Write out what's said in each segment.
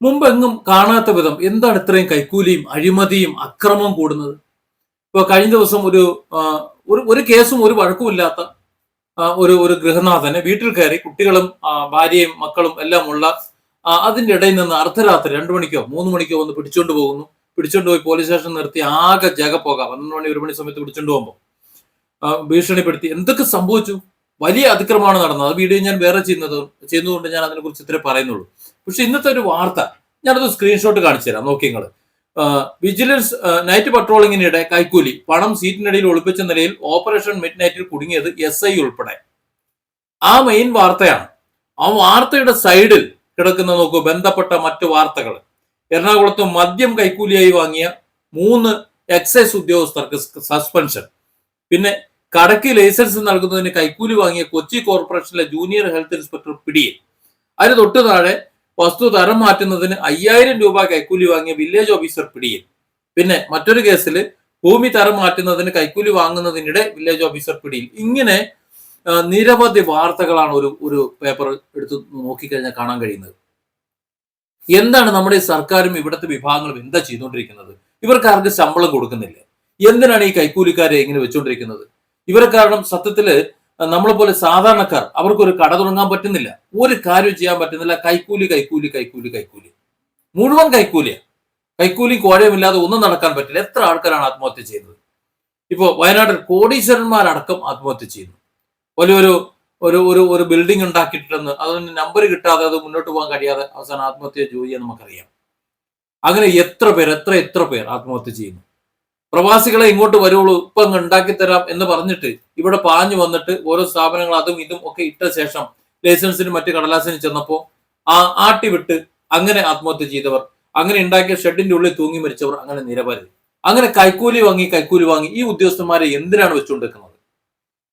മുമ്പെങ്ങും കാണാത്ത വിധം എന്താണ് ഇത്രയും കൈക്കൂലിയും അഴിമതിയും അക്രമവും കൂടുന്നത്? ഇപ്പൊ കഴിഞ്ഞ ദിവസം ഒരു കേസും ഒരു വഴക്കുമില്ലാത്ത ഒരു ഒരു ഗൃഹനാഥനെ വീട്ടിൽ കയറി കുട്ടികളും ഭാര്യയും മക്കളും എല്ലാം ഉള്ള അതിന്റെ ഇടയിൽ നിന്ന് അർദ്ധരാത്രി 2 മണിക്കോ 3 മണിക്കോ വന്ന് പിടിച്ചോണ്ട് പോകുന്നു. പിടിച്ചോണ്ട് പോയി പോലീസ് സ്റ്റേഷൻ നിർത്തി ആകെ ജഗപ്പോക 12 മണി 1 മണി സമയത്ത് പിടിച്ചോണ്ട് പോകുമ്പോൾ ഭീഷണിപ്പെടുത്തി എന്തൊക്കെ സംഭവിച്ചു? വലിയ അതിക്രമമാണ് നടന്നത്. ആ വീഡിയോ ഞാൻ വേറെ ചെയ്യുന്നതുകൊണ്ട് ഞാൻ അതിനെക്കുറിച്ച് ഇത്രേ പറയുന്നുള്ളൂ. പക്ഷെ ഇന്നത്തെ ഒരു വാർത്ത ഞാനത് സ്ക്രീൻഷോട്ട് കാണിച്ചു തരാം, നോക്കി നിങ്ങൾ. വിജിലൻസ് നൈറ്റ് പട്രോളിങ്ങിനിടെ കൈക്കൂലി, പണം സീറ്റിനിടയിൽ ഒളിപ്പിച്ച നിലയിൽ ഓപ്പറേഷൻ മിഡ് നൈറ്റിൽ കുടുങ്ങിയത് SI ഉൾപ്പെടെ. ആ മെയിൻ വാർത്തയാണ്. ആ വാർത്തയുടെ സൈഡിൽ കിടക്കുന്ന നോക്കൂ ബന്ധപ്പെട്ട മറ്റു വാർത്തകൾ. എറണാകുളത്ത് മദ്യം കൈക്കൂലിയായി വാങ്ങിയ 3 എക്സൈസ് ഉദ്യോഗസ്ഥർക്ക് സസ്പെൻഷൻ. പിന്നെ കടയ്ക്ക് ലൈസൻസ് നൽകുന്നതിന് കൈക്കൂലി വാങ്ങിയ കൊച്ചി കോർപ്പറേഷനിലെ ജൂനിയർ ഹെൽത്ത് ഇൻസ്പെക്ടർ പിടിയിൽ. അതിന് തൊട്ടു താഴെ വസ്തു തരം മാറ്റുന്നതിന് 5000 രൂപ കൈക്കൂലി വാങ്ങിയ വില്ലേജ് ഓഫീസർ പിടിയിൽ. പിന്നെ മറ്റൊരു കേസിൽ ഭൂമി തരം മാറ്റുന്നതിന് കൈക്കൂലി വാങ്ങുന്നതിനിടെ വില്ലേജ് ഓഫീസർ പിടിയിൽ. ഇങ്ങനെ നിരവധി വാർത്തകളാണ് ഒരു പേപ്പർ എടുത്ത് നോക്കിക്കഴിഞ്ഞാൽ കാണാൻ കഴിയുന്നത്. എന്താണ് നമ്മുടെ ഈ സർക്കാരും ഇവിടുത്തെ വിഭാഗങ്ങളും എന്താ ചെയ്തുകൊണ്ടിരിക്കുന്നത്? ഇവർക്ക് ആർക്ക് ശമ്പളം കൊടുക്കുന്നില്ല? എന്തിനാണ് ഈ കൈക്കൂലിക്കാരെ ഇങ്ങനെ വെച്ചുകൊണ്ടിരിക്കുന്നത്? ഇവരെ കാരണം സത്യത്തില് നമ്മളെ പോലെ സാധാരണക്കാർ അവർക്കൊരു കട തുടങ്ങാൻ പറ്റുന്നില്ല, ഒരു കാര്യം ചെയ്യാൻ പറ്റുന്നില്ല. കൈക്കൂലി കൈക്കൂലി കൈക്കൂലി കൈക്കൂലി, മുഴുവൻ കൈക്കൂലിയാണ്. കൈക്കൂലി കോഴയുമില്ലാതെ ഒന്നും നടക്കാൻ പറ്റില്ല. എത്ര ആൾക്കാരാണ് ആത്മഹത്യ ചെയ്യുന്നത്? ഇപ്പോ വയനാട്ടിൽ കോടീശ്വരന്മാരടക്കം ആത്മഹത്യ ചെയ്യുന്നു. വലിയൊരു ഒരു ഒരു ഒരു ബിൽഡിംഗ് ഉണ്ടാക്കിയിട്ടെന്ന് അതിന് നമ്പർ കിട്ടാതെ അത് മുന്നോട്ട് പോകാൻ കഴിയാതെ അവസാനം ആത്മഹത്യ ജോലിയെ നമുക്കറിയാം. അങ്ങനെ എത്ര പേർ ആത്മഹത്യ ചെയ്യുന്നു. പ്രവാസികളെ ഇങ്ങോട്ട് വരുള്ളൂ, ഇപ്പൊ അങ്ങ് ഉണ്ടാക്കി തരാം എന്ന് പറഞ്ഞിട്ട് ഇവിടെ പാഞ്ഞു വന്നിട്ട് ഓരോ സ്ഥാപനങ്ങൾ അതും ഇതും ഒക്കെ ഇട്ട ശേഷം ലൈസൻസിനും മറ്റു കടലാസിനും ചെന്നപ്പോ ആട്ടിവിട്ട് അങ്ങനെ ആത്മഹത്യ ചെയ്തവർ, അങ്ങനെ ഉണ്ടാക്കിയ ഷെഡിന്റെ ഉള്ളിൽ തൂങ്ങി മരിച്ചവർ, അങ്ങനെ നിരവധി. അങ്ങനെ കൈക്കൂലി വാങ്ങി ഈ ഉദ്യോഗസ്ഥന്മാരെ എന്തിനാണ് വെച്ചുകൊണ്ടിരിക്കുന്നത്?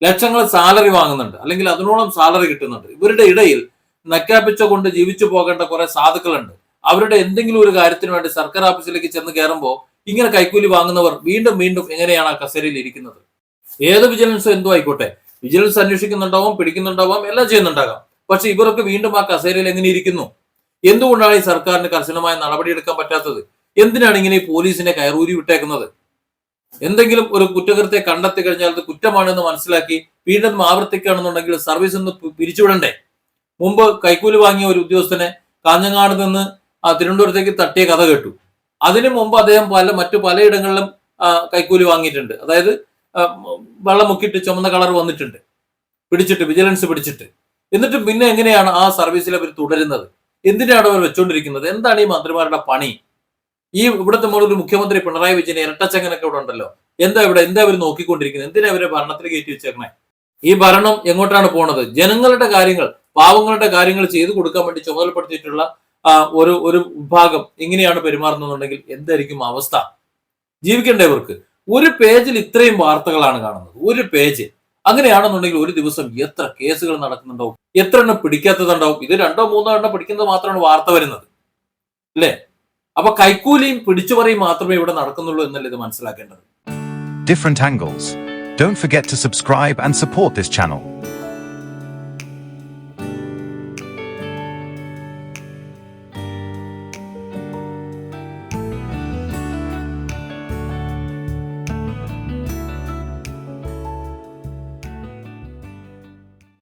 ലക്ഷങ്ങൾ സാലറി വാങ്ങുന്നുണ്ട്, അല്ലെങ്കിൽ അതിനോളം സാലറി കിട്ടുന്നുണ്ട്. ഇവരുടെ ഇടയിൽ നക്കാപ്പിച്ച കൊണ്ട് ജീവിച്ചു പോകേണ്ട കുറെ സാധുക്കളുണ്ട്. അവരുടെ എന്തെങ്കിലും ഒരു കാര്യത്തിന് വേണ്ടി സർക്കാർ ഓഫീസിലേക്ക് ചെന്ന് കയറുമ്പോൾ ഇങ്ങനെ കൈക്കൂലി വാങ്ങുന്നവർ വീണ്ടും എങ്ങനെയാണ് ആ കസേരയിൽ ഇരിക്കുന്നത്? ഏത് വിജിലൻസോ എന്തോ ആയിക്കോട്ടെ, വിജിലൻസ് അന്വേഷിക്കുന്നുണ്ടാവാം, പിടിക്കുന്നുണ്ടാവാം, എല്ലാം ചെയ്യുന്നുണ്ടാകാം. പക്ഷെ ഇവരൊക്കെ വീണ്ടും ആ കസേരയിൽ എങ്ങനെ ഇരിക്കുന്നു? എന്തുകൊണ്ടാണ് ഈ സർക്കാരിന് കർശനമായ നടപടിയെടുക്കാൻ പറ്റാത്തത്? എന്തിനാണ് ഇങ്ങനെ ഈ പോലീസിനെ കയറൂരി വിട്ടേക്കുന്നത്? എന്തെങ്കിലും ഒരു കുറ്റകൃത്യം കണ്ടെത്തി കഴിഞ്ഞാൽ അത് കുറ്റമാണെന്ന് മനസ്സിലാക്കി വീണ്ടും ആവർത്തിക്കുകയാണെന്നുണ്ടെങ്കിൽ സർവീസിൽ നിന്ന് പിരിച്ചുവിടണ്ടേ? മുമ്പ് കൈക്കൂലി വാങ്ങിയ ഒരു ഉദ്യോഗസ്ഥനെ കാഞ്ഞങ്ങാട് നിന്ന് തിരുവനന്തപുരത്തേക്ക് തട്ടിയ കഥ കേട്ടു. അതിനു മുമ്പ് അദ്ദേഹം മറ്റു പലയിടങ്ങളിലും കൈക്കൂലി വാങ്ങിയിട്ടുണ്ട്. അതായത് വെള്ളം മുക്കിയിട്ട് ചുമന്ന കളർ വന്നിട്ടുണ്ട്, വിജിലൻസ് പിടിച്ചിട്ട്. എന്നിട്ടും പിന്നെ എങ്ങനെയാണ് ആ സർവീസിൽ അവർ തുടരുന്നത്? എന്തിനാണ് അവർ വെച്ചുകൊണ്ടിരിക്കുന്നത്? എന്താണ് ഈ മന്ത്രിമാരുടെ പണി? ഈ ഇവിടുത്തെ ഒരു മുഖ്യമന്ത്രി പിണറായി വിജയൻ ഇരട്ടച്ചങ്ങനൊക്കെ ഇവിടെ ഉണ്ടല്ലോ. എന്താ അവർ നോക്കിക്കൊണ്ടിരിക്കുന്നത്? എന്തിനാ അവരെ ഭരണത്തിൽ കയറ്റി വെച്ചേക്കണേ? ഈ ഭരണം എങ്ങോട്ടാണ് പോണത്? ജനങ്ങളുടെ കാര്യങ്ങൾ, പാവങ്ങളുടെ കാര്യങ്ങൾ ചെയ്തു കൊടുക്കാൻ വേണ്ടി ചുമതലപ്പെടുത്തിയിട്ടുള്ള ഒരു വിഭാഗം ഇങ്ങനെയാണ് പെരുമാറുന്നുണ്ടെങ്കിൽ എന്തായിരിക്കും അവസ്ഥ? ജീവിക്കേണ്ടവർക്ക് ഒരു പേജിൽ ഇത്രയും വാർത്തകളാണ് കാണുന്നത്, ഒരു പേജ്. അങ്ങനെയാണെന്നുണ്ടെങ്കിൽ ഒരു ദിവസം എത്ര കേസുകൾ നടക്കുന്നുണ്ടാവും, എത്ര എണ്ണം പിടിക്കാത്തതുണ്ടാവും? ഇത് 2-3 എണ്ണം പിടിക്കുന്നത് മാത്രമാണ് വാർത്ത വരുന്നത്, അല്ലേ? അപ്പൊ കൈക്കൂലിയും പിടിച്ചുപറിയും മാത്രമേ ഇവിടെ നടക്കുന്നുള്ളൂ എന്നല്ല ഇത് മനസ്സിലാക്കേണ്ടത്. Different angles. Don't forget to subscribe and support this channel.